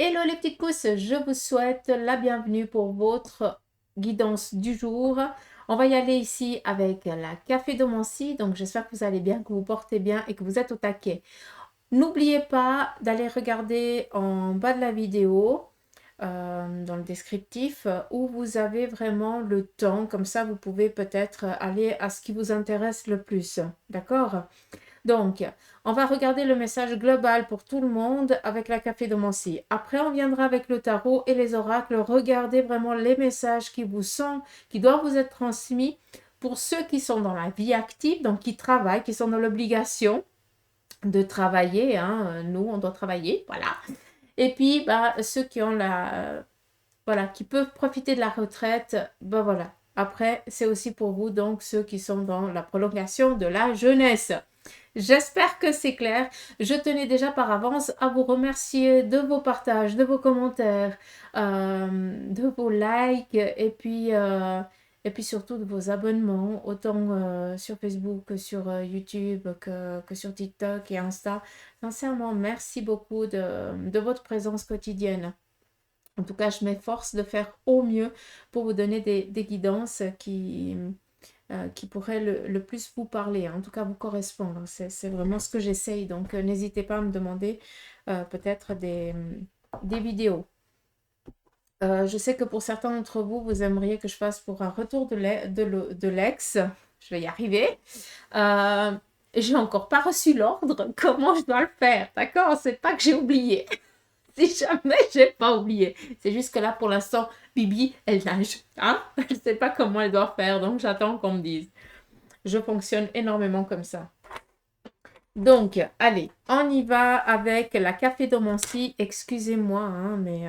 Hello les petites pousses, je vous souhaite la bienvenue pour votre guidance du jour. On va y aller ici avec la café Domancy, donc j'espère que vous allez bien, que vous portez bien et que vous êtes au taquet. N'oubliez pas d'aller regarder en bas de la vidéo, dans le descriptif, où vous avez vraiment le temps, comme ça vous pouvez peut-être aller à ce qui vous intéresse le plus, d'accord? Donc, on va regarder le message global pour tout le monde avec la café de Mancy. Après, on viendra avec le tarot et les oracles. Regardez vraiment les messages qui vous sont, qui doivent vous être transmis pour ceux qui sont dans la vie active, donc qui travaillent, qui sont dans l'obligation de travailler. Hein. Nous, on doit travailler, voilà. Et puis, bah, ceux qui ont voilà, qui peuvent profiter de la retraite, ben voilà. Après, c'est aussi pour vous, donc, ceux qui sont dans la prolongation de la jeunesse. J'espère que c'est clair. Je tenais déjà par avance à vous remercier de vos partages, de vos commentaires, de vos likes et puis surtout de vos abonnements, autant sur Facebook que sur YouTube, que sur TikTok et Insta. Sincèrement, merci beaucoup de votre présence quotidienne. En tout cas, je m'efforce de faire au mieux pour vous donner des guidances qui pourraient le plus vous parler, hein, en tout cas vous correspondre. C'est vraiment ce que j'essaye. Donc, n'hésitez pas à me demander peut-être des vidéos. Je sais que pour certains d'entre vous, vous aimeriez que je fasse pour un retour de l'ex. Je vais y arriver. J'ai encore pas reçu l'ordre. Comment je dois le faire? D'accord? C'est pas que j'ai oublié. Si jamais j'ai pas oublié. C'est juste que là, pour l'instant, Bibi, elle nage. Hein? Je sais pas comment elle doit faire, donc j'attends qu'on me dise. Je fonctionne énormément comme ça. Donc, allez, on y va avec la café Domancy. Excusez-moi, hein, mais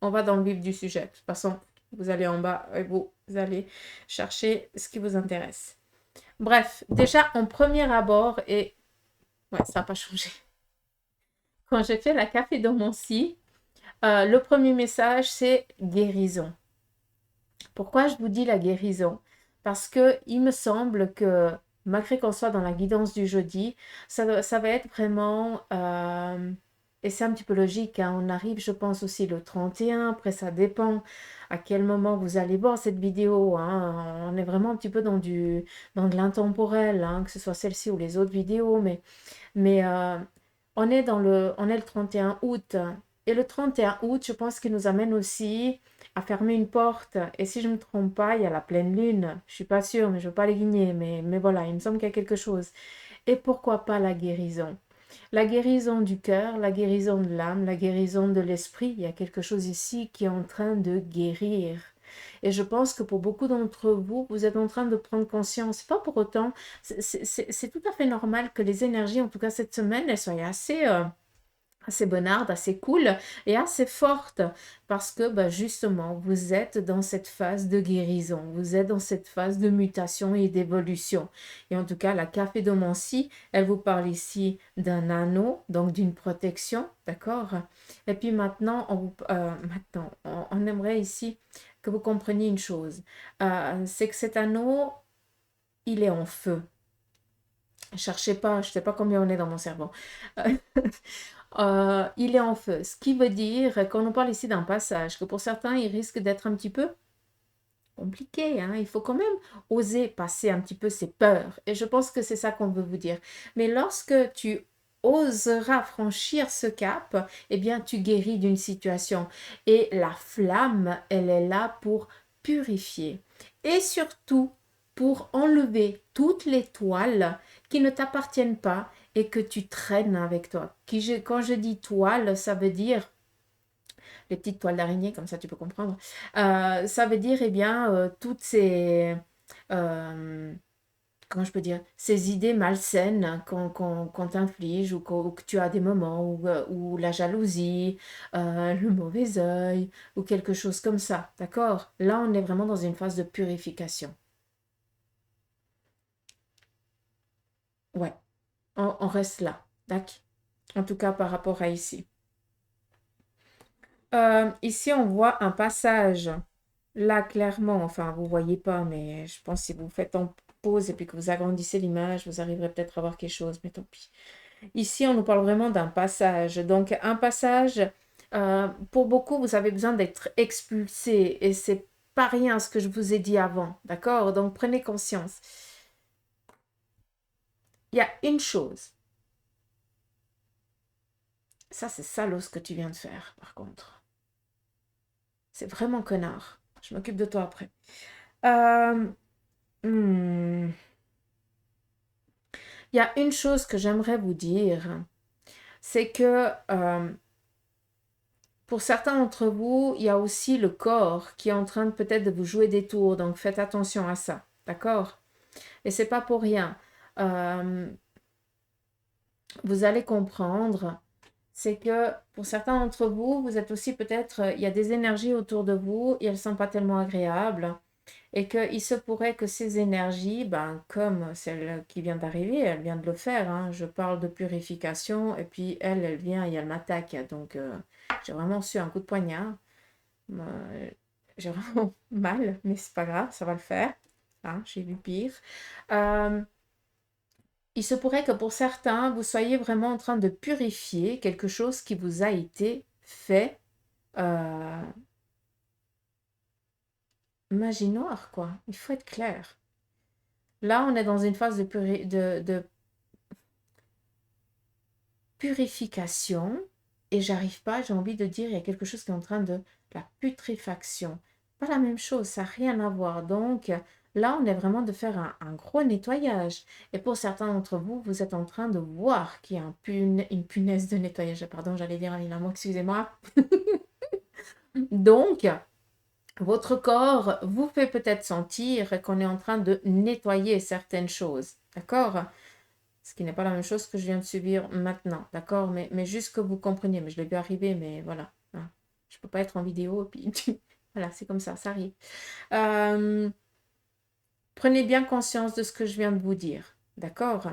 on va dans le vif du sujet. De toute façon, vous allez en bas et vous allez chercher ce qui vous intéresse. Bref, déjà en premier abord, et ouais, ça n'a pas changé. Quand j'ai fait la café Domancy, le premier message, c'est guérison. Pourquoi je vous dis la guérison? Parce que il me semble que malgré qu'on soit dans la guidance du jeudi, ça va être vraiment, et c'est un petit peu logique, hein, on arrive, je pense aussi le 31, après ça dépend à quel moment vous allez voir cette vidéo, hein, on est vraiment un petit peu dans de l'intemporel, hein, que ce soit celle-ci ou les autres vidéos, mais on est le 31 août. Et le 31 août, je pense qu'il nous amène aussi à fermer une porte. Et si je ne me trompe pas, il y a la pleine lune. Je suis pas sûre, mais je ne veux pas les guigner. Mais voilà, il me semble qu'il y a quelque chose. Et pourquoi pas la guérison? La guérison du cœur, la guérison de l'âme, la guérison de l'esprit. Il y a quelque chose ici qui est en train de guérir. Et je pense que pour beaucoup d'entre vous, vous êtes en train de prendre conscience. Pas pour autant, c'est tout à fait normal que les énergies, en tout cas cette semaine, elles soient assez bonardes, assez cool et assez fortes parce que bah, justement, vous êtes dans cette phase de guérison, vous êtes dans cette phase de mutation et d'évolution. Et en tout cas, la caphédomancie, elle vous parle ici d'un anneau, donc d'une protection, d'accord? Et puis maintenant, on aimerait ici que vous compreniez une chose. C'est que cet anneau, il est en feu. Cherchez pas, je ne sais pas combien on est dans mon cerveau. Euh, il est en feu. Ce qui veut dire qu'on nous parle ici d'un passage, que pour certains, il risque d'être un petit peu compliqué. Hein. Il faut quand même oser passer un petit peu ses peurs. Et je pense que c'est ça qu'on veut vous dire. Mais lorsque tu oseras franchir ce cap, eh bien, tu guéris d'une situation. Et la flamme, elle est là pour purifier. Et surtout, pour enlever toutes les toiles qui ne t'appartiennent pas et que tu traînes avec toi. Quand je dis toile, ça veut dire les petites toiles d'araignée, comme ça tu peux comprendre. Ça veut dire, eh bien, toutes ces, euh, comment je peux dire, ces idées malsaines qu'on t'inflige ou que tu as des moments où la jalousie, le mauvais œil ou quelque chose comme ça, d'accord? Là, on est vraiment dans une phase de purification. Ouais, on reste là, d'accord? En tout cas, par rapport à ici. Ici, on voit un passage. Là, clairement, enfin, vous voyez pas, mais je pense que si vous faites en pause et puis que vous agrandissez l'image, vous arriverez peut-être à voir quelque chose, mais tant pis. Ici, on nous parle vraiment d'un passage. Donc, un passage Pour beaucoup, vous avez besoin d'être expulsé et c'est pas rien ce que je vous ai dit avant, d'accord? Donc prenez conscience. Il y a une chose. Ça, c'est salaud ce que tu viens de faire, par contre. C'est vraiment connard. Je m'occupe de toi après. Euh, hmm. Il y a une chose que j'aimerais vous dire, c'est que pour certains d'entre vous, il y a aussi le corps qui est en train de peut-être de vous jouer des tours, donc faites attention à ça, d'accord? Et c'est pas pour rien. Euh, vous allez comprendre, c'est que pour certains d'entre vous, vous êtes aussi peut-être, il y a des énergies autour de vous et elles ne sont pas tellement agréables. Et qu'il se pourrait que ces énergies, ben, comme celle qui vient d'arriver, elle vient de le faire, hein, je parle de purification, et puis elle vient et elle m'attaque. Donc, j'ai vraiment reçu un coup de poignard. J'ai vraiment mal, mais c'est pas grave, ça va le faire. Hein, j'ai vu pire. Euh, il se pourrait que pour certains, vous soyez vraiment en train de purifier quelque chose qui vous a été fait. Euh, magie noire, quoi. Il faut être clair. Là, on est dans une phase de purification et j'arrive pas, j'ai envie de dire, il y a quelque chose qui est en train de la putréfaction. Pas la même chose, ça n'a rien à voir. Donc là, on est vraiment de faire un gros nettoyage. Et pour certains d'entre vous, vous êtes en train de voir qu'il y a une punaise de nettoyage. Pardon, j'allais dire un mot, excusez-moi. Donc, votre corps vous fait peut-être sentir qu'on est en train de nettoyer certaines choses. D'accord? Ce qui n'est pas la même chose que je viens de subir maintenant, d'accord? Mais juste que vous compreniez, mais je l'ai vu arriver, mais voilà. Hein. Je ne peux pas être en vidéo, et puis voilà, c'est comme ça arrive. Euh, prenez bien conscience de ce que je viens de vous dire, d'accord?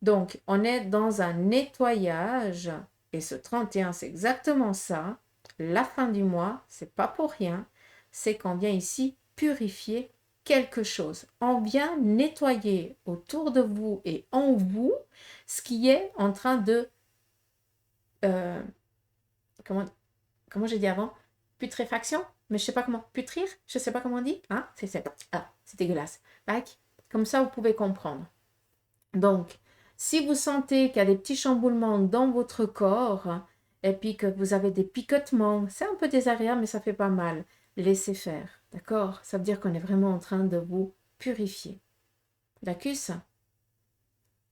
Donc, on est dans un nettoyage, et ce 31, c'est exactement ça. La fin du mois, c'est pas pour rien, c'est qu'on vient ici purifier quelque chose. On vient nettoyer autour de vous et en vous ce qui est en train de, euh, comment, comment j'ai dit avant, putréfaction, mais je sais pas comment, putrir, je sais pas comment on dit, hein, c'est dégueulasse. Tac. Comme ça, vous pouvez comprendre. Donc, si vous sentez qu'il y a des petits chamboulements dans votre corps et puis que vous avez des picotements, c'est un peu désagréable, mais ça fait pas mal. Laissez faire, d'accord? Ça veut dire qu'on est vraiment en train de vous purifier. D'accord?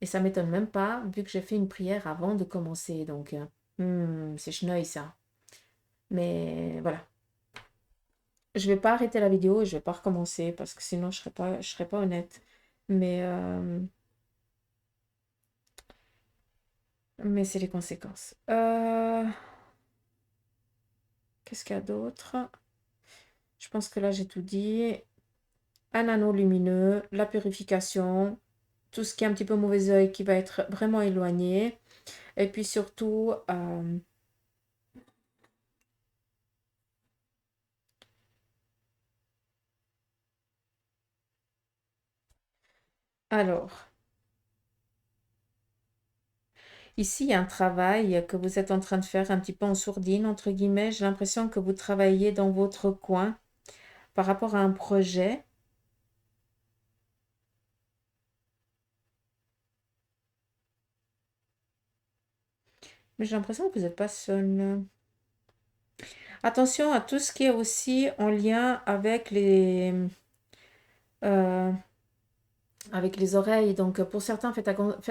Et ça m'étonne même pas, vu que j'ai fait une prière avant de commencer. Donc, c'est cheneuil ça. Mais voilà. Je vais pas arrêter la vidéo et je vais pas recommencer parce que sinon je serais pas honnête. Mais, euh, mais c'est les conséquences. Qu'est-ce qu'il y a d'autre? Je pense que là, j'ai tout dit. Un anneau lumineux, la purification, tout ce qui est un petit peu mauvais œil qui va être vraiment éloigné. Et puis surtout, alors, ici, il y a un travail que vous êtes en train de faire un petit peu en sourdine, entre guillemets. J'ai l'impression que vous travaillez dans votre coin par rapport à un projet. Mais j'ai l'impression que vous n'êtes pas seul. Attention à tout ce qui est aussi en lien euh, avec les oreilles. Donc, pour certains, faites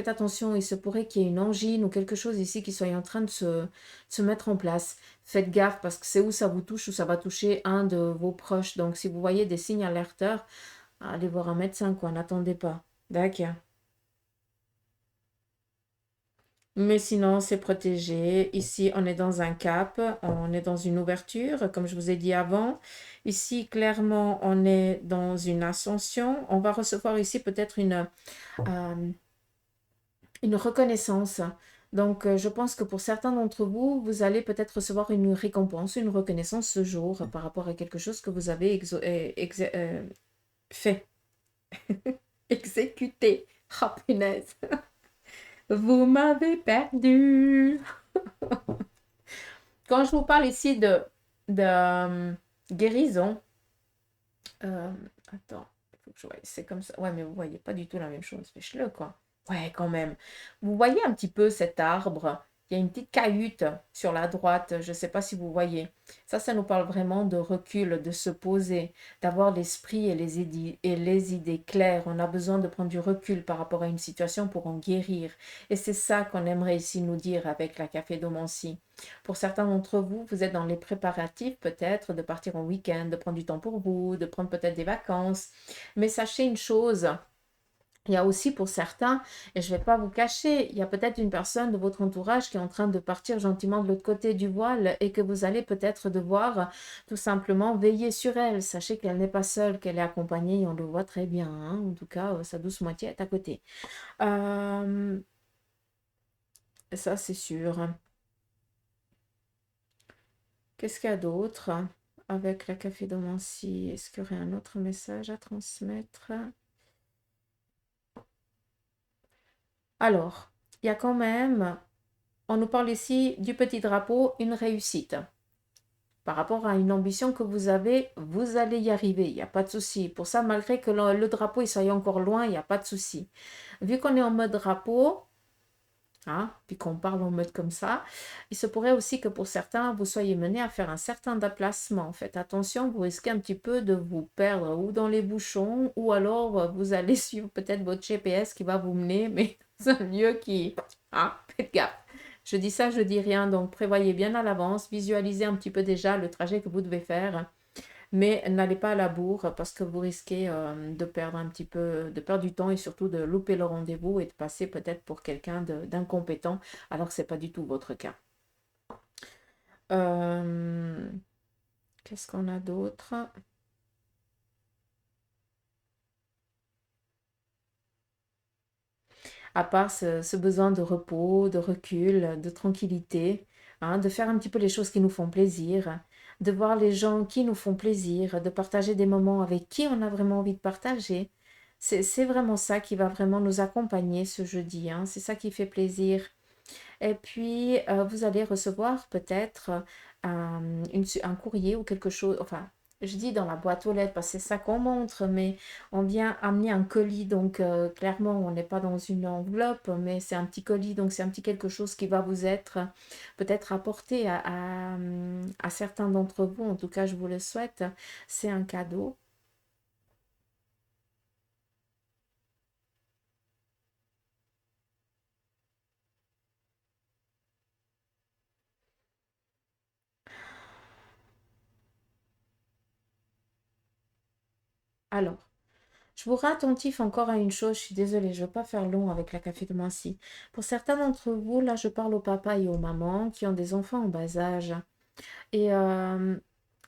attention. Il se pourrait qu'il y ait une angine ou quelque chose ici qui soit en train de se mettre en place. Faites gaffe parce que c'est où ça vous touche ou ça va toucher un de vos proches. Donc, si vous voyez des signes alerteurs, allez voir un médecin, quoi. N'attendez pas. D'accord. Mais sinon, c'est protégé. Ici, on est dans un cap, on est dans une ouverture, comme je vous ai dit avant. Ici, clairement, on est dans une ascension. On va recevoir ici peut-être une reconnaissance. Donc, je pense que pour certains d'entre vous, vous allez peut-être recevoir une récompense, une reconnaissance ce jour par rapport à quelque chose que vous avez fait, exécuté. Oh, punaise. Vous m'avez perdu. Quand je vous parle ici de guérison, euh, attends, il faut que je voie, c'est comme ça. Ouais, mais vous voyez pas du tout la même chose. Faites-le, quoi. Ouais, quand même. Vous voyez un petit peu cet arbre. Il y a une petite cahute sur la droite. Je ne sais pas si vous voyez. Ça nous parle vraiment de recul, de se poser, d'avoir l'esprit et les idées claires. On a besoin de prendre du recul par rapport à une situation pour en guérir. Et c'est ça qu'on aimerait ici nous dire avec la café d'Omancy. Pour certains d'entre vous, vous êtes dans les préparatifs peut-être de partir en week-end, de prendre du temps pour vous, de prendre peut-être des vacances. Mais sachez une chose, il y a aussi pour certains, et je ne vais pas vous cacher, il y a peut-être une personne de votre entourage qui est en train de partir gentiment de l'autre côté du voile et que vous allez peut-être devoir tout simplement veiller sur elle. Sachez qu'elle n'est pas seule, qu'elle est accompagnée et on le voit très bien, hein. En tout cas, sa douce moitié est à côté. Euh, Ça, c'est sûr. Qu'est-ce qu'il y a d'autre avec la café d'Omancy? Est-ce qu'il y aurait un autre message à transmettre? Alors, il y a quand même, on nous parle ici du petit drapeau, une réussite. Par rapport à une ambition que vous avez, vous allez y arriver, il n'y a pas de souci. Pour ça, malgré que le drapeau il soit encore loin, il n'y a pas de souci. Vu qu'on est en mode drapeau, hein, puis qu'on parle en mode comme ça, il se pourrait aussi que pour certains, vous soyez menés à faire un certain déplacement. Faites attention, vous risquez un petit peu de vous perdre ou dans les bouchons, ou alors vous allez suivre peut-être votre GPS qui va vous mener, mais dans un lieu qui... Ah, faites gaffe. Je dis ça, je dis rien, donc prévoyez bien à l'avance, visualisez un petit peu déjà le trajet que vous devez faire. Mais n'allez pas à la bourre parce que vous risquez de perdre un petit peu, de perdre du temps et surtout de louper le rendez-vous et de passer peut-être pour quelqu'un d'incompétent alors que ce n'est pas du tout votre cas. Euh, Qu'est-ce qu'on a d'autre? À part ce besoin de repos, de recul, de tranquillité, hein, de faire un petit peu les choses qui nous font plaisir, de voir les gens qui nous font plaisir, de partager des moments avec qui on a vraiment envie de partager. C'est vraiment ça qui va vraiment nous accompagner ce jeudi, hein. C'est ça qui fait plaisir. Et puis, vous allez recevoir peut-être un courrier ou quelque chose, enfin, je dis dans la boîte aux lettres parce que c'est ça qu'on montre, mais on vient amener un colis, donc clairement, on n'est pas dans une enveloppe, mais c'est un petit colis, donc c'est un petit quelque chose qui va vous être peut-être apporté à certains d'entre vous, en tout cas, je vous le souhaite. C'est un cadeau. Alors, je vous attentif encore à une chose, je suis désolée, je ne veux pas faire long avec la café de Mancy. Pour certains d'entre vous, là, je parle aux papas et aux mamans qui ont des enfants en bas âge. Et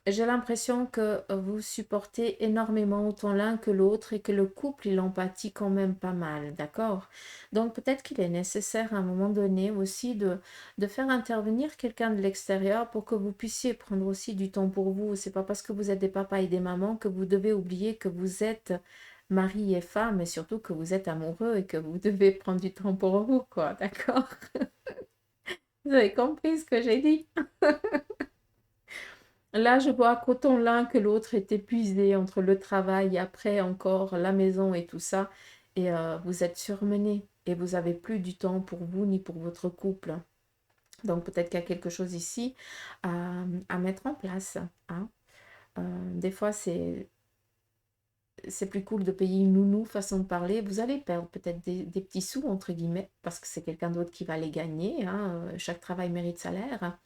j'ai l'impression que vous supportez énormément autant l'un que l'autre et que le couple, il empathie quand même pas mal, d'accord? Donc peut-être qu'il est nécessaire à un moment donné aussi de faire intervenir quelqu'un de l'extérieur pour que vous puissiez prendre aussi du temps pour vous. C'est pas parce que vous êtes des papas et des mamans que vous devez oublier que vous êtes mari et femme et surtout que vous êtes amoureux et que vous devez prendre du temps pour vous, quoi, d'accord? Vous avez compris ce que j'ai dit? Là, je vois qu'autant l'un que l'autre est épuisé entre le travail, après encore la maison et tout ça. Et vous êtes surmené et vous avez plus du temps pour vous ni pour votre couple. Donc peut-être qu'il y a quelque chose ici à mettre en place, hein. Des fois, c'est plus cool de payer une nounou, façon de parler. Vous allez perdre peut-être des petits sous, entre guillemets, parce que c'est quelqu'un d'autre qui va les gagner, hein. Chaque travail mérite salaire.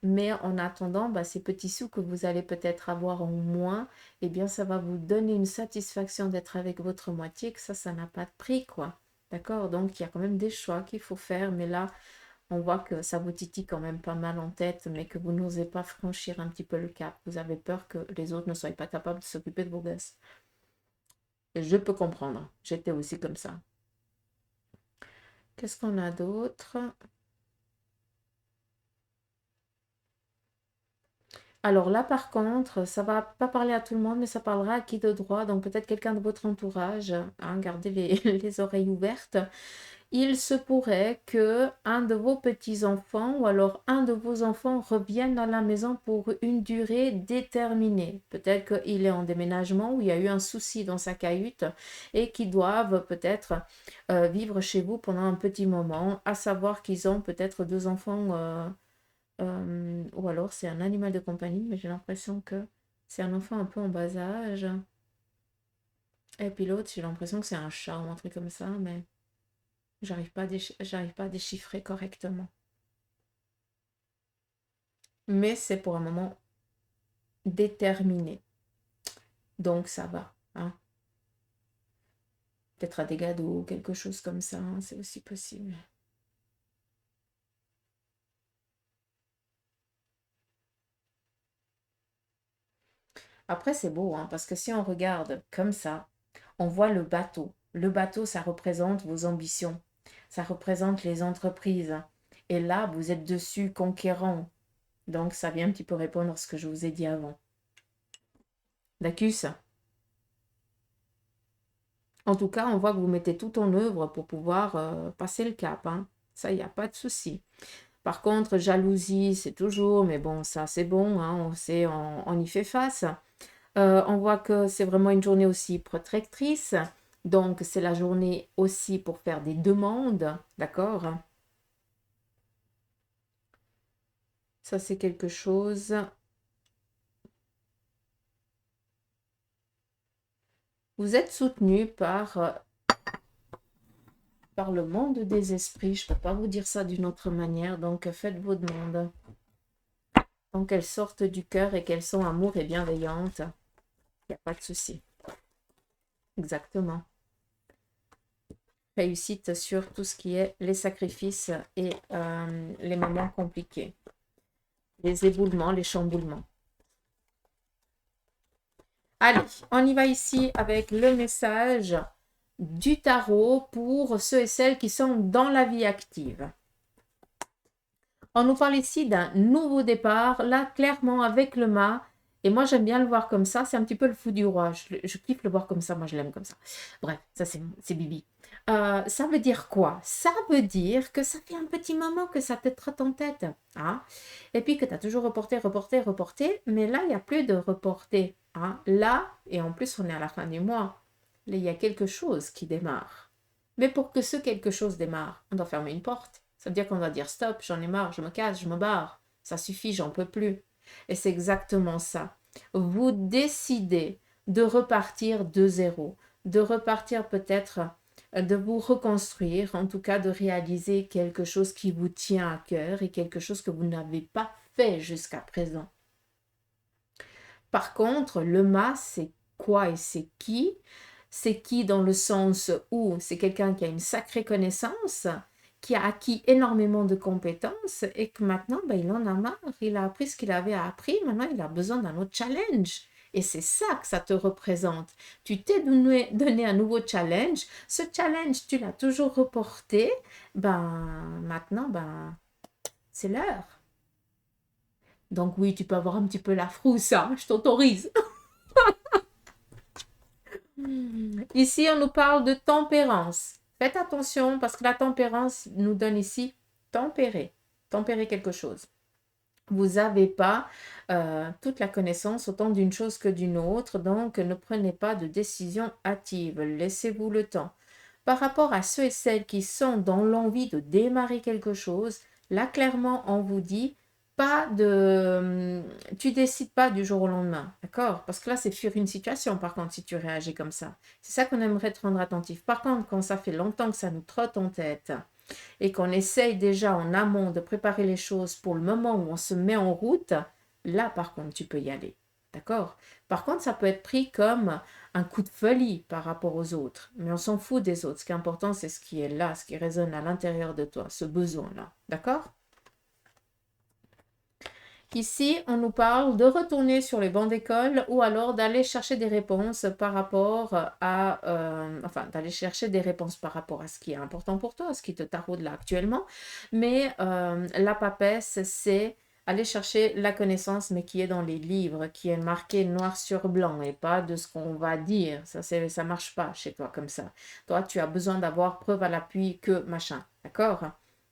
Mais en attendant, bah, ces petits sous que vous allez peut-être avoir en moins, eh bien, ça va vous donner une satisfaction d'être avec votre moitié, que ça n'a pas de prix, quoi. D'accord? Donc, il y a quand même des choix qu'il faut faire, mais là, on voit que ça vous titille quand même pas mal en tête, mais que vous n'osez pas franchir un petit peu le cap. Vous avez peur que les autres ne soient pas capables de s'occuper de vos gosses. Et je peux comprendre. J'étais aussi comme ça. Qu'est-ce qu'on a d'autre? Alors là, par contre, ça va pas parler à tout le monde, mais ça parlera à qui de droit. Donc peut-être quelqu'un de votre entourage, hein, gardez les, les oreilles ouvertes. il se pourrait que un de vos petits-enfants ou alors un de vos enfants revienne à la maison pour une durée déterminée. Peut-être qu'il est en déménagement ou il y a eu un souci dans sa cahute et qu'ils doivent peut-être vivre chez vous pendant un petit moment, à savoir qu'ils ont peut-être deux enfants ou alors c'est un animal de compagnie, mais j'ai l'impression que c'est un enfant un peu en bas âge. Et puis l'autre, j'ai l'impression que c'est un chat ou un truc comme ça, mais j'arrive pas à déchiffrer correctement. Mais c'est pour un moment déterminé. Donc ça va. Hein. Peut-être à des dégâts d'eau, quelque chose comme ça, hein, c'est aussi possible. Après, c'est beau, hein, parce que si on regarde comme ça, on voit le bateau. Le bateau, ça représente vos ambitions. Ça représente les entreprises. Et là, vous êtes dessus conquérant. Donc, ça vient un petit peu répondre à ce que je vous ai dit avant. Dacus. En tout cas, on voit que vous mettez tout en œuvre pour pouvoir passer le cap. Hein. Ça, il n'y a pas de souci. Par contre, jalousie, c'est toujours, mais bon, ça, c'est bon. Hein, on sait, on y fait face. On voit que c'est vraiment une journée aussi protectrice. Donc, c'est la journée aussi pour faire des demandes. D'accord? Ça, c'est quelque chose. Vous êtes soutenu par le monde des esprits. Je ne peux pas vous dire ça d'une autre manière. Donc, faites vos demandes. Donc, qu'elles sortent du cœur et qu'elles sont amour et bienveillantes. Il n'y a pas de souci. Exactement. Réussite sur tout ce qui est les sacrifices et les moments compliqués. Les éboulements, les chamboulements. Allez, on y va ici avec le message du tarot pour ceux et celles qui sont dans la vie active. On nous parle ici d'un nouveau départ, là clairement avec le mât. Et moi j'aime bien le voir comme ça, c'est un petit peu le fou du roi. Je kiffe le voir comme ça, moi je l'aime comme ça. Bref, ça c'est Bibi. Ça veut dire quoi? Ça veut dire que ça fait un petit moment que ça te trotte en tête. Hein? Et puis que tu as toujours reporté, mais là il n'y a plus de reporter. Hein? Là, et en plus on est à la fin du mois, là il y a quelque chose qui démarre. Mais pour que ce quelque chose démarre, on doit fermer une porte. Ça veut dire qu'on doit dire stop, j'en ai marre, je me casse, je me barre. Ça suffit, j'en peux plus. Et c'est exactement ça. Vous décidez de repartir de zéro, de repartir peut-être, de vous reconstruire, en tout cas de réaliser quelque chose qui vous tient à cœur et quelque chose que vous n'avez pas fait jusqu'à présent. Par contre, le mât, c'est quoi et c'est qui? C'est qui dans le sens où c'est quelqu'un qui a une sacrée connaissance, qui a acquis énormément de compétences et que maintenant, ben, il en a marre. Il a appris ce qu'il avait appris. Maintenant, il a besoin d'un autre challenge. Et c'est ça que ça te représente. Tu t'es donné un nouveau challenge. Ce challenge, tu l'as toujours reporté. Ben, maintenant, ben, c'est l'heure. Donc oui, tu peux avoir un petit peu la frousse, hein, je t'autorise. Ici, on nous parle de tempérance. Faites attention parce que la tempérance nous donne ici tempérer quelque chose. Vous n'avez pas toute la connaissance autant d'une chose que d'une autre, donc ne prenez pas de décision hâtive, laissez-vous le temps. Par rapport à ceux et celles qui sont dans l'envie de démarrer quelque chose, là clairement on vous dit pas de... Tu décides pas du jour au lendemain, d'accord? Parce que là c'est fuir une situation par contre si tu réagis comme ça. C'est ça qu'on aimerait te rendre attentif. Par contre quand ça fait longtemps que ça nous trotte en tête et qu'on essaye déjà en amont de préparer les choses pour le moment où on se met en route, là par contre tu peux y aller, d'accord? Par contre ça peut être pris comme un coup de folie par rapport aux autres, mais on s'en fout des autres. Ce qui est important c'est ce qui est là, ce qui résonne à l'intérieur de toi, ce besoin-là, d'accord? Ici, on nous parle de retourner sur les bancs d'école ou alors d'aller chercher des réponses par rapport à... d'aller chercher des réponses par rapport à ce qui est important pour toi, ce qui te taraude là actuellement. Mais la papesse, c'est Allez chercher la connaissance, mais qui est dans les livres, qui est marqué noir sur blanc et pas de ce qu'on va dire. Ça marche pas chez toi comme ça. Toi, tu as besoin d'avoir preuve à l'appui que machin. D'accord?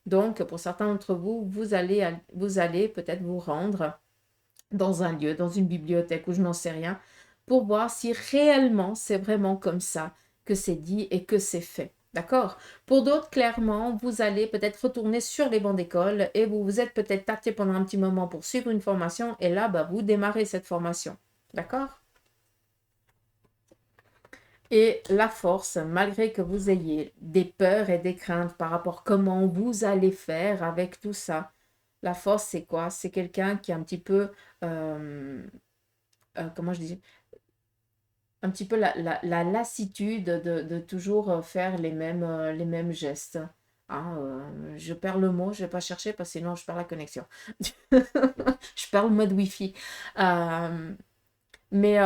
Donc, pour certains d'entre vous, vous allez peut-être vous rendre dans un lieu, dans une bibliothèque ou je n'en sais rien, pour voir si réellement c'est vraiment comme ça que c'est dit et que c'est fait. D'accord? Pour d'autres, clairement, vous allez peut-être retourner sur les bancs d'école et vous vous êtes peut-être tâté pendant un petit moment pour suivre une formation et là, bah, vous démarrez cette formation. D'accord? Et la force, malgré que vous ayez des peurs et des craintes par rapport à comment vous allez faire avec tout ça, la force, c'est quoi? C'est quelqu'un qui est un petit peu, comment je dis, un petit peu la lassitude de toujours faire les mêmes gestes. Hein, je perds le mot, je ne vais pas chercher parce que sinon je perds la connexion. Je perds le mode Wi-Fi. Euh, mais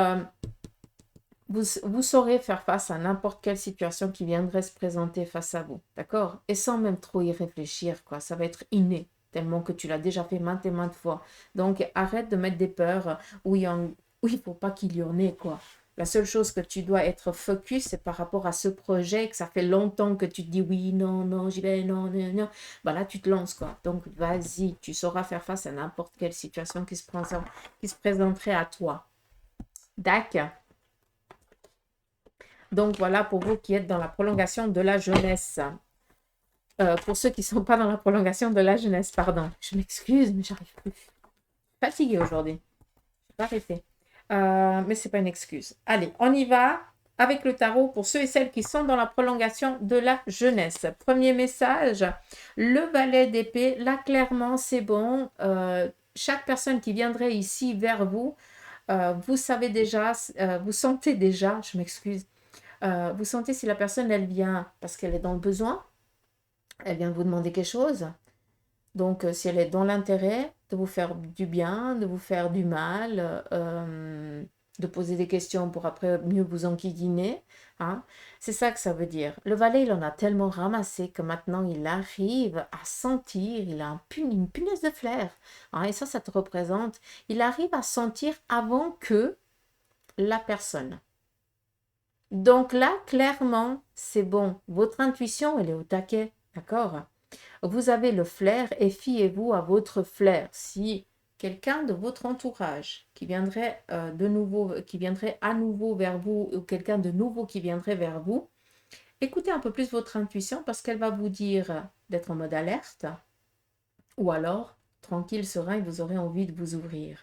vous saurez faire face à n'importe quelle situation qui viendrait se présenter face à vous. D'accord? Et sans même trop y réfléchir, quoi. Ça va être inné, tellement que tu l'as déjà fait maintes et maintes fois. Donc arrête de mettre des peurs où il ne faut pas qu'il y en ait, quoi. La seule chose que tu dois être focus, c'est par rapport à ce projet, que ça fait longtemps que tu te dis oui, non, non, j'y vais, non, non, non. Bah là, tu te lances, quoi. Donc, vas-y, tu sauras faire face à n'importe quelle situation qui se présenterait à toi. D'accord? Donc, voilà pour vous qui êtes dans la prolongation de la jeunesse. Pour ceux qui ne sont pas dans la prolongation de la jeunesse, pardon. Je m'excuse, mais j'arrive plus. Fatiguée aujourd'hui. Je vais pas arrêter. Mais ce n'est pas une excuse. Allez, on y va avec le tarot pour ceux et celles qui sont dans la prolongation de la jeunesse. Premier message, le valet d'épée. Là, clairement, c'est bon. Chaque personne qui viendrait ici vers vous, vous savez déjà, vous sentez déjà, je m'excuse, vous sentez si la personne, elle vient parce qu'elle est dans le besoin, elle vient vous demander quelque chose. Donc, si elle est dans l'intérêt de vous faire du bien, de vous faire du mal, de poser des questions pour après mieux vous enquiquiner, hein, c'est ça que ça veut dire. Le valet, il en a tellement ramassé que maintenant, il arrive à sentir, il a une punaise de flair. Hein, et ça te représente. Il arrive à sentir avant que la personne. Donc là, clairement, c'est bon. Votre intuition, elle est au taquet. D'accord? Vous avez le flair et fiez-vous à votre flair. Si quelqu'un de votre entourage qui viendrait qui viendrait à nouveau vers vous ou quelqu'un de nouveau qui viendrait vers vous, écoutez un peu plus votre intuition parce qu'elle va vous dire d'être en mode alerte ou alors tranquille, serein et vous aurez envie de vous ouvrir.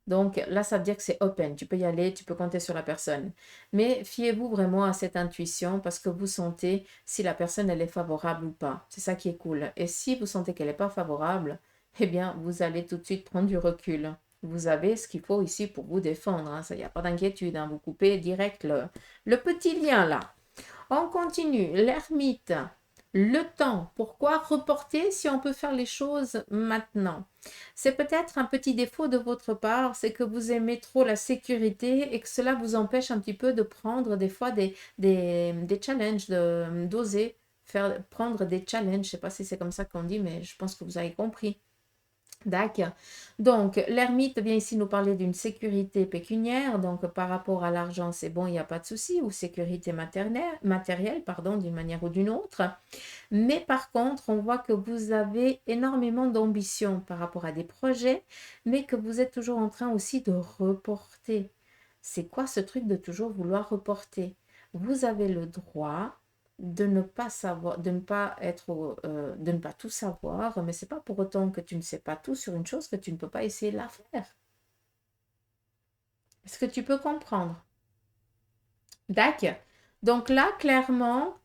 Donc là, ça veut dire que c'est open. Tu peux y aller, tu peux compter sur la personne. Mais fiez-vous vraiment à cette intuition parce que vous sentez si la personne, elle est favorable ou pas. C'est ça qui est cool. Et si vous sentez qu'elle n'est pas favorable, eh bien, vous allez tout de suite prendre du recul. Vous avez ce qu'il faut ici pour vous défendre. Hein. Ça, il n'y a pas d'inquiétude. Hein. Vous coupez direct le petit lien là. On continue. L'ermite. Le temps. Pourquoi reporter si on peut faire les choses maintenant? C'est peut-être un petit défaut de votre part, c'est que vous aimez trop la sécurité et que cela vous empêche un petit peu de prendre des fois des challenges, d'oser prendre des challenges. Je ne sais pas si c'est comme ça qu'on dit, mais je pense que vous avez compris. D'accord. Donc, l'ermite vient ici nous parler d'une sécurité pécuniaire. Donc, par rapport à l'argent, c'est bon, il n'y a pas de souci. Ou sécurité matérielle, pardon, d'une manière ou d'une autre. Mais par contre, on voit que vous avez énormément d'ambition par rapport à des projets, mais que vous êtes toujours en train aussi de reporter. C'est quoi ce truc de toujours vouloir reporter? Vous avez le droit de ne pas savoir, de ne pas tout savoir, mais c'est pas pour autant que tu ne sais pas tout sur une chose que tu ne peux pas essayer de la faire. Est-ce que tu peux comprendre? D'accord. Donc là, clairement,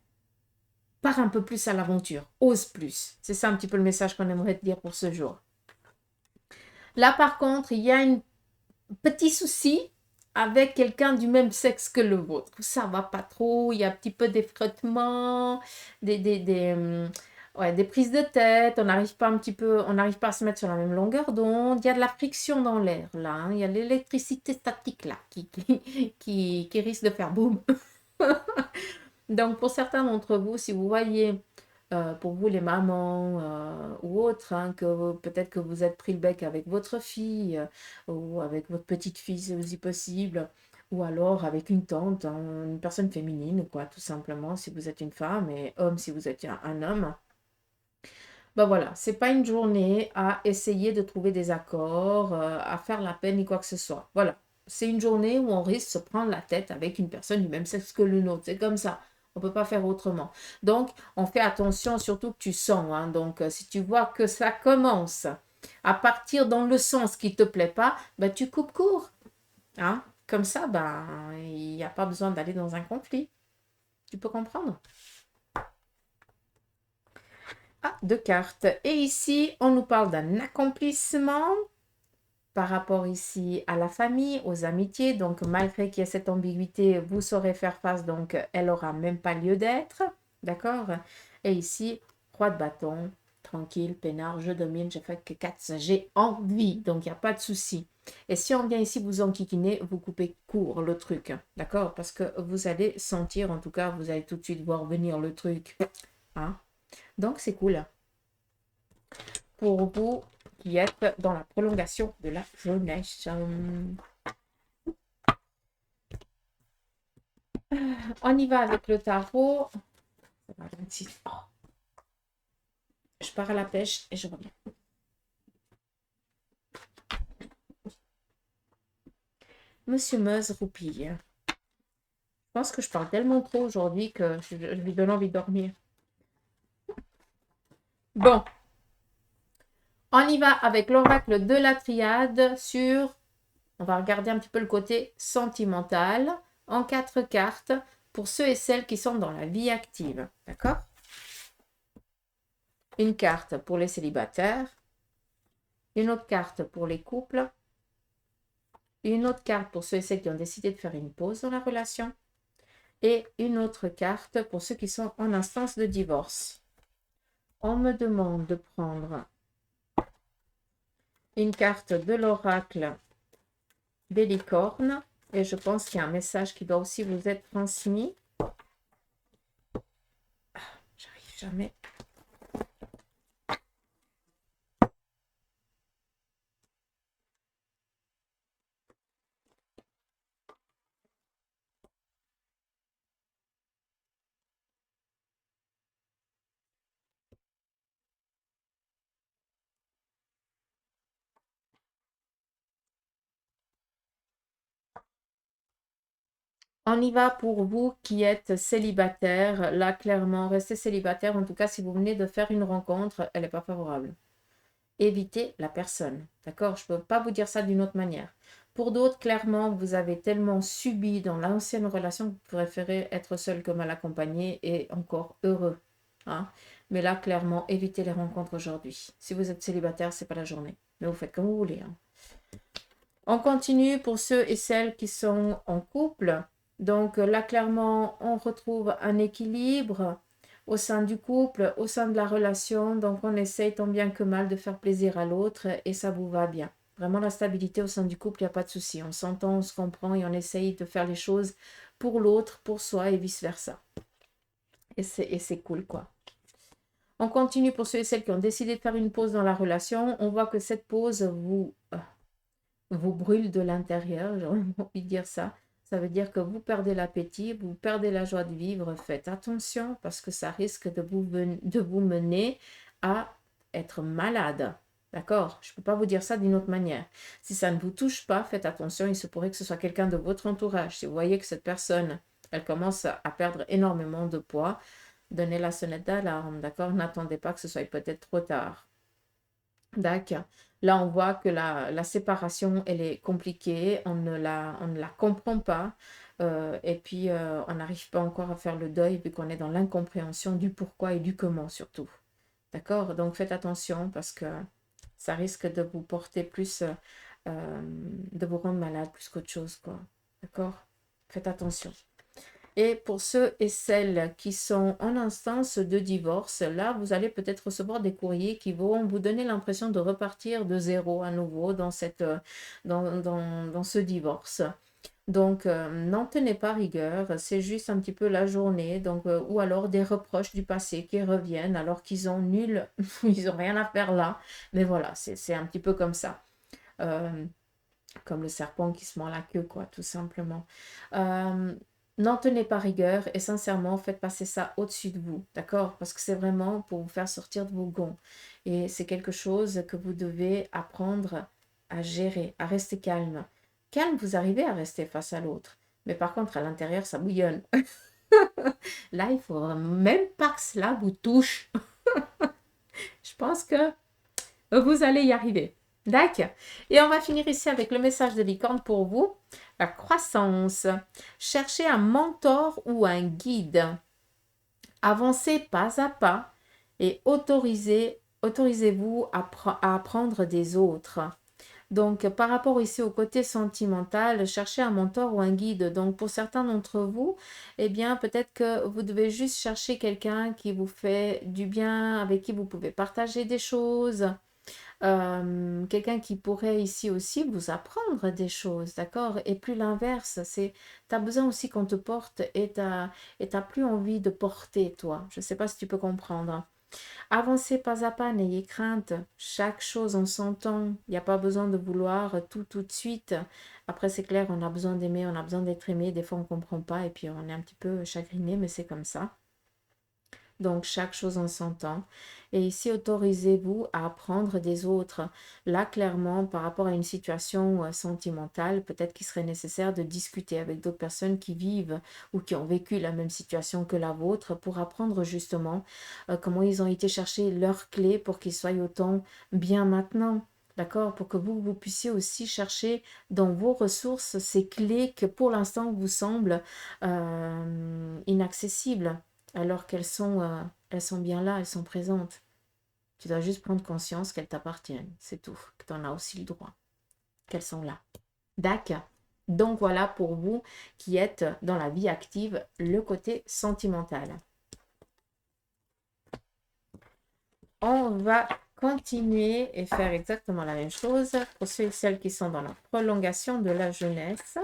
pars un peu plus à l'aventure, ose plus. C'est ça un petit peu le message qu'on aimerait te dire pour ce jour. Là, par contre, il y a un petit souci avec quelqu'un du même sexe que le vôtre. Ça va pas trop, il y a un petit peu des frottements, ouais, des prises de tête, on n'arrive pas on n'arrive pas à se mettre sur la même longueur d'onde, il y a de la friction dans l'air là, hein. Il y a l'électricité statique là qui risque de faire boum. Donc pour certains d'entre vous, si vous voyez pour vous les mamans ou autres, hein, que peut-être que vous êtes pris le bec avec votre fille ou avec votre petite fille si possible, ou alors avec une tante, hein, une personne féminine, quoi, tout simplement, si vous êtes une femme, et homme si vous êtes un homme. Ben voilà, c'est pas une journée à essayer de trouver des accords, à faire la peine ni quoi que ce soit. Voilà, c'est une journée où on risque de se prendre la tête avec une personne du même sexe que le nôtre. C'est comme ça. On peut pas faire autrement. Donc, on fait attention, surtout que tu sens, hein. Donc, si tu vois que ça commence à partir dans le sens qui te plaît pas, ben tu coupes court, hein. Comme ça, ben il n'y a pas besoin d'aller dans un conflit. Tu peux comprendre? Ah, deux cartes. Et ici, on nous parle d'un accomplissement par rapport ici à la famille, aux amitiés. Donc, malgré qu'il y ait cette ambiguïté, vous saurez faire face. Donc, elle n'aura même pas lieu d'être. D'accord? Et ici, roi de bâton, tranquille, peinard, je domine, j'ai fait que 4, j'ai envie. Donc, il n'y a pas de souci. Et si on vient ici vous enquiquiner, vous coupez court le truc. D'accord? Parce que vous allez sentir, en tout cas, vous allez tout de suite voir venir le truc. Hein? Donc, c'est cool pour vous qui êtes dans la prolongation de la jeunesse. On y va avec le tarot. Je pars à la pêche et je reviens. Monsieur Meuse roupille. Je pense que je parle tellement trop aujourd'hui que je lui donne envie de dormir. Bon. On y va avec l'oracle de la triade sur... On va regarder un petit peu le côté sentimental en 4 cartes pour ceux et celles qui sont dans la vie active. D'accord? Une carte pour les célibataires, une autre carte pour les couples, une autre carte pour ceux et celles qui ont décidé de faire une pause dans la relation et une autre carte pour ceux qui sont en instance de divorce. On me demande de prendre une carte de l'oracle des licornes et je pense qu'il y a un message qui doit aussi vous être transmis. J'arrive jamais. On y va pour vous qui êtes célibataire. Là, clairement, restez célibataire. En tout cas, si vous venez de faire une rencontre, elle n'est pas favorable. Évitez la personne. D'accord? Je ne peux pas vous dire ça d'une autre manière. Pour d'autres, clairement, vous avez tellement subi dans l'ancienne relation que vous préférez être seul que mal accompagné et encore heureux. Hein? Mais là, clairement, évitez les rencontres aujourd'hui. Si vous êtes célibataire, ce n'est pas la journée. Mais vous faites comme vous voulez. Hein? On continue pour ceux et celles qui sont en couple. Donc là, clairement, on retrouve un équilibre au sein du couple, au sein de la relation. Donc on essaye tant bien que mal de faire plaisir à l'autre et ça vous va bien. Vraiment la stabilité au sein du couple, il n'y a pas de souci. On s'entend, on se comprend et on essaye de faire les choses pour l'autre, pour soi et vice-versa. Et c'est cool, quoi. On continue pour ceux et celles qui ont décidé de faire une pause dans la relation. On voit que cette pause vous brûle de l'intérieur, j'ai envie de dire ça. Ça veut dire que vous perdez l'appétit, vous perdez la joie de vivre. Faites attention parce que ça risque de vous mener à être malade. D'accord? Je ne peux pas vous dire ça d'une autre manière. Si ça ne vous touche pas, faites attention. Il se pourrait que ce soit quelqu'un de votre entourage. Si vous voyez que cette personne, elle commence à perdre énormément de poids, donnez la sonnette d'alarme. D'accord? N'attendez pas que ce soit peut-être trop tard. D'accord. Là, on voit que la séparation, elle est compliquée, on ne la comprend pas, et puis on n'arrive pas encore à faire le deuil vu qu'on est dans l'incompréhension du pourquoi et du comment surtout. D'accord? Donc faites attention parce que ça risque de vous porter plus, de vous rendre malade plus qu'autre chose, quoi. D'accord? Faites attention. Et pour ceux et celles qui sont en instance de divorce, là, vous allez peut-être recevoir des courriers qui vont vous donner l'impression de repartir de zéro à nouveau dans ce divorce. Donc, n'en tenez pas rigueur, c'est juste un petit peu la journée, donc, ou alors des reproches du passé qui reviennent alors qu'ils ont nul, ils ont rien à faire là. Mais voilà, c'est un petit peu comme ça. Euh, Comme le serpent qui se mord la queue, quoi, tout simplement. Euh, N'en tenez pas rigueur et sincèrement, faites passer ça au-dessus de vous, d'accord? Parce que c'est vraiment pour vous faire sortir de vos gonds. Et c'est quelque chose que vous devez apprendre à gérer, à rester calme. Calme, vous arrivez à rester face à l'autre. Mais par contre, à l'intérieur, ça bouillonne. Là, il faut même pas que cela vous touche. Je pense que vous allez y arriver. D'accord. Et on va finir ici avec le message de licorne pour vous. La croissance. Cherchez un mentor ou un guide. Avancez pas à pas et autorisez-vous à apprendre des autres. Donc, par rapport ici au côté sentimental, cherchez un mentor ou un guide. Donc, pour certains d'entre vous, eh bien, peut-être que vous devez juste chercher quelqu'un qui vous fait du bien, avec qui vous pouvez partager des choses. Quelqu'un qui pourrait ici aussi vous apprendre des choses, d'accord? Et plus l'inverse, c'est, tu as besoin aussi qu'on te porte et t'as plus envie de porter, toi. Je ne sais pas si tu peux comprendre. Avancez pas à pas, n'ayez crainte. Chaque chose en son temps. Il n'y a pas besoin de vouloir tout de suite. Après, c'est clair, on a besoin d'aimer, on a besoin d'être aimé. Des fois, on ne comprend pas et puis on est un petit peu chagriné, mais c'est comme ça. Donc, chaque chose en son temps. Et ici, autorisez-vous à apprendre des autres. Là, clairement, par rapport à une situation sentimentale, peut-être qu'il serait nécessaire de discuter avec d'autres personnes qui vivent ou qui ont vécu la même situation que la vôtre pour apprendre justement comment ils ont été chercher leurs clés pour qu'ils soient autant bien maintenant. D'accord? Pour que vous puissiez aussi chercher dans vos ressources ces clés que pour l'instant vous semblent inaccessibles alors elles sont bien là, elles sont présentes. Tu dois juste prendre conscience qu'elles t'appartiennent, c'est tout, que tu en as aussi le droit, qu'elles sont là. D'accord. Donc voilà pour vous qui êtes dans la vie active, le côté sentimental. On va continuer et faire exactement la même chose pour ceux et celles qui sont dans la prolongation de la jeunesse.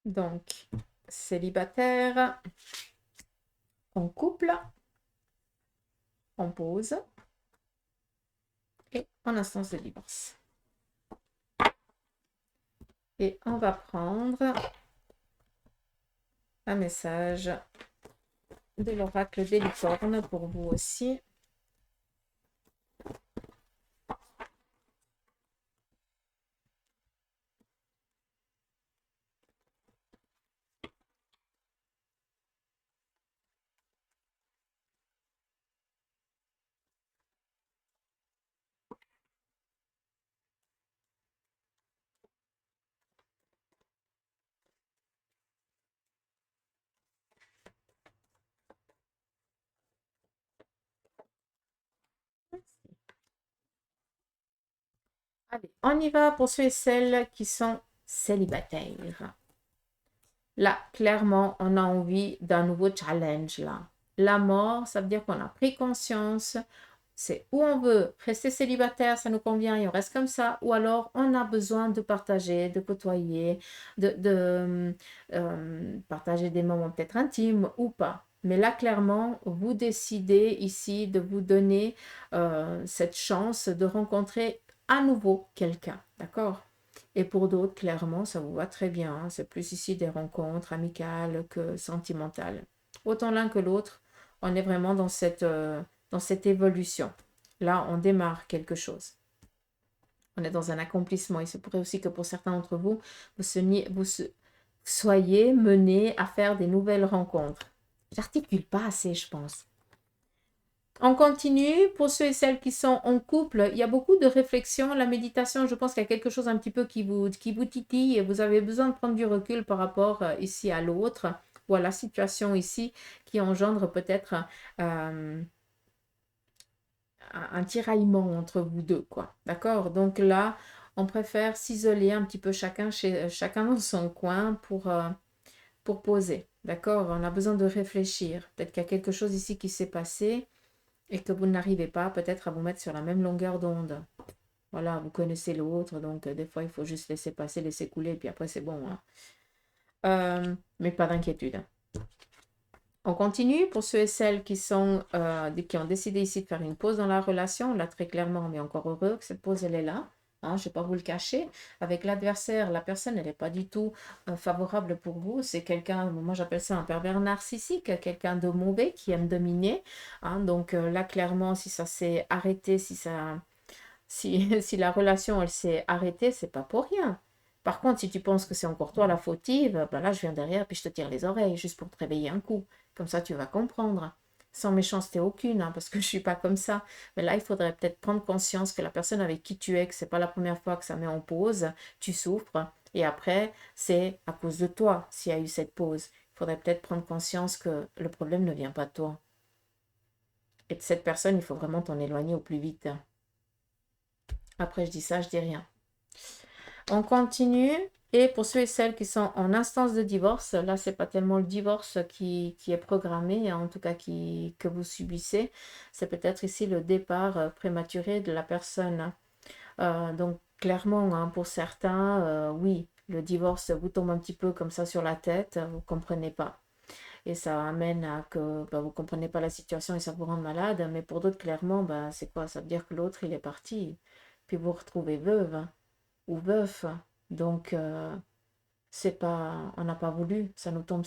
Donc, célibataire, en couple, en pause et en instance de divorce. Et on va prendre un message de l'oracle des licornes pour vous aussi. Allez, on y va pour ceux et celles qui sont célibataires. Là, clairement, on a envie d'un nouveau challenge là. La mort, ça veut dire qu'on a pris conscience. C'est où on veut rester célibataire, ça nous convient et on reste comme ça. Ou alors, on a besoin de partager, de côtoyer, de partager des moments peut-être intimes ou pas. Mais là, clairement, vous décidez ici de vous donner cette chance de rencontrer à nouveau quelqu'un. D'accord? Et pour d'autres, clairement, ça vous va très bien, hein. C'est plus ici des rencontres amicales que sentimentales. Autant l'un que l'autre, on est vraiment dans cette évolution. Là, on démarre quelque chose. On est dans un accomplissement. Il se pourrait aussi que pour certains d'entre vous, soyez menés à faire des nouvelles rencontres. J'articule pas assez, je pense. On continue. Pour ceux et celles qui sont en couple, il y a beaucoup de réflexions. La méditation, je pense qu'il y a quelque chose un petit peu qui vous titille et vous avez besoin de prendre du recul par rapport ici à l'autre ou à la situation ici qui engendre peut-être un tiraillement entre vous deux, quoi. D'accord? Donc là, on préfère s'isoler un petit peu chacun dans son coin pour poser. D'accord? On a besoin de réfléchir. Peut-être qu'il y a quelque chose ici qui s'est passé et que vous n'arrivez pas peut-être à vous mettre sur la même longueur d'onde. Voilà, vous connaissez l'autre, donc des fois, il faut juste laisser passer, laisser couler, puis après, c'est bon, hein. Mais pas d'inquiétude. On continue pour ceux et celles qui ont décidé ici de faire une pause dans la relation. Là, très clairement, on est encore heureux que cette pause, elle est là. Hein, je ne vais pas vous le cacher. Avec l'adversaire, la personne, elle n'est pas du tout favorable pour vous. C'est quelqu'un, moi j'appelle ça un pervers narcissique, quelqu'un de mauvais qui aime dominer. Hein, donc là, clairement, si ça s'est arrêté, si la relation, elle s'est arrêtée, c'est pas pour rien. Par contre, si tu penses que c'est encore toi la fautive, ben là, je viens derrière, puis je te tire les oreilles, juste pour te réveiller un coup. Comme ça, tu vas comprendre. Sans méchanceté aucune, hein, parce que je ne suis pas comme ça. Mais là, il faudrait peut-être prendre conscience que la personne avec qui tu es, que ce n'est pas la première fois que ça met en pause, tu souffres. Et après, c'est à cause de toi s'il y a eu cette pause. Il faudrait peut-être prendre conscience que le problème ne vient pas de toi. Et de cette personne, il faut vraiment t'en éloigner au plus vite. Après, je dis ça, je dis rien. On continue. Et pour ceux et celles qui sont en instance de divorce, là, c'est pas tellement le divorce qui est programmé, en tout cas que vous subissez. C'est peut-être ici le départ prématuré de la personne. Donc, clairement, hein, pour certains, oui, le divorce vous tombe un petit peu comme ça sur la tête, vous ne comprenez pas. Et ça amène à que vous ne comprenez pas la situation et ça vous rend malade. Mais pour d'autres, clairement, c'est quoi? Ça veut dire que l'autre, il est parti. Puis vous vous retrouvez veuve ou veuf. Donc, c'est pas, on n'a pas voulu, ça nous tombe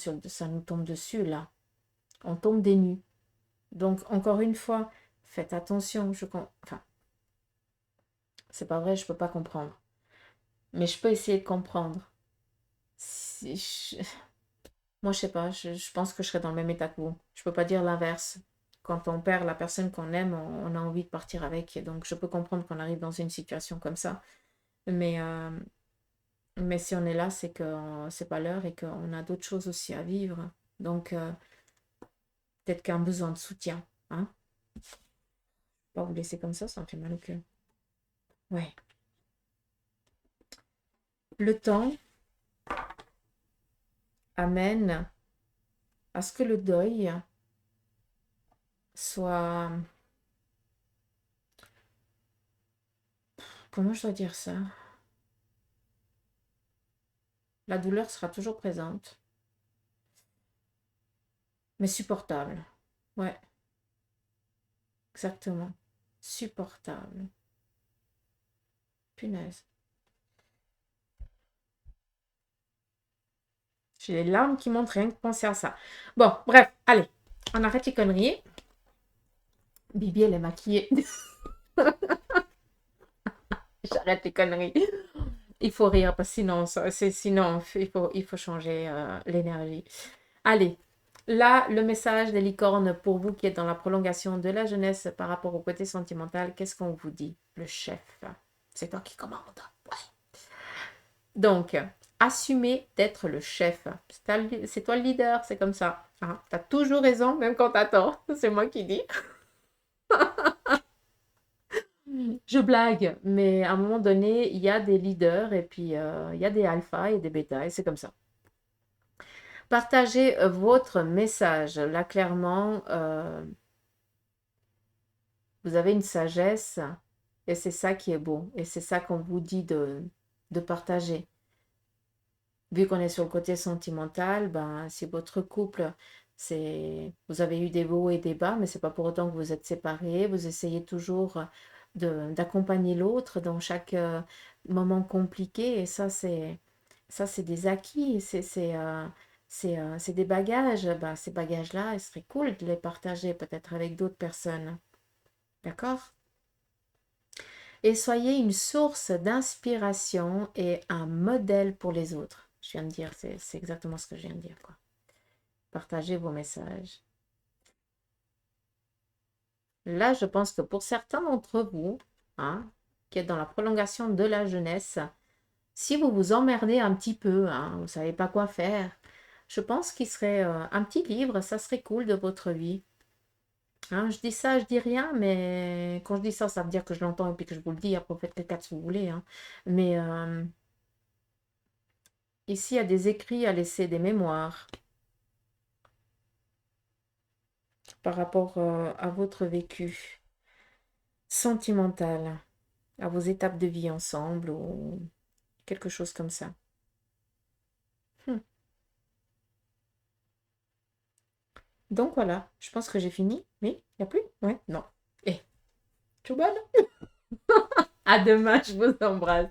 dessus là. On tombe des nues. Donc, encore une fois, faites attention. Enfin, c'est pas vrai, je peux pas comprendre. Mais je peux essayer de comprendre. Si je- Moi, je sais pas, je pense que je serais dans le même état que vous. Je peux pas dire l'inverse. Quand on perd la personne qu'on aime, on a envie de partir avec. Et donc, je peux comprendre qu'on arrive dans une situation comme ça. Mais si on est là, c'est que c'est pas l'heure et qu'on a d'autres choses aussi à vivre. Donc, peut-être qu'un besoin de soutien. Hein? Pas vous laisser comme ça me fait mal au cœur. Ouais. Le temps amène à ce que le deuil soit... Comment je dois dire ça? La douleur sera toujours présente, mais supportable. Ouais, exactement. Supportable. Punaise. J'ai les larmes qui montent rien que penser à ça. Bon, bref, allez, on arrête les conneries. Bibi, elle est maquillée. J'arrête les conneries. Il faut rire parce que sinon il faut changer l'énergie. Allez, là, le message des licornes pour vous qui êtes dans la prolongation de la jeunesse par rapport au côté sentimental, qu'est-ce qu'on vous dit? Le chef, c'est toi qui commande. Ouais. Donc, assumez d'être le chef. C'est toi le leader, c'est comme ça. Hein. Tu as toujours raison, même quand tu as tort. C'est moi qui dis. Je blague, mais à un moment donné, il y a des leaders et puis il y a des alphas et des bêtas et c'est comme ça. Partagez votre message. Là, clairement, vous avez une sagesse et c'est ça qui est beau. Et c'est ça qu'on vous dit de partager. Vu qu'on est sur le côté sentimental, si votre couple, vous avez eu des hauts et des bas, mais c'est pas pour autant que vous êtes séparés. Vous essayez toujours d'accompagner l'autre dans chaque moment compliqué. Et ça, c'est des acquis. C'est des bagages. Ces bagages-là, il serait cool de les partager peut-être avec d'autres personnes. D'accord? Et soyez une source d'inspiration et un modèle pour les autres. Je viens de dire, c'est exactement ce que je viens de dire, quoi. Partagez vos messages. Là, je pense que pour certains d'entre vous, hein, qui êtes dans la prolongation de la jeunesse, si vous vous emmerdez un petit peu, hein, vous ne savez pas quoi faire, je pense qu'il serait un petit livre, ça serait cool de votre vie. Hein, je dis ça, je dis rien, mais quand je dis ça, ça veut dire que je l'entends et puis que je vous le dis. Après, vous faites caca si vous voulez. Hein. Mais ici, il y a des écrits à laisser, des mémoires par rapport à votre vécu sentimental, à vos étapes de vie ensemble ou quelque chose comme ça. Hmm. Donc voilà, je pense que j'ai fini. Oui, il n'y a plus? Ouais, non. Eh, tout bonne. À demain, je vous embrasse.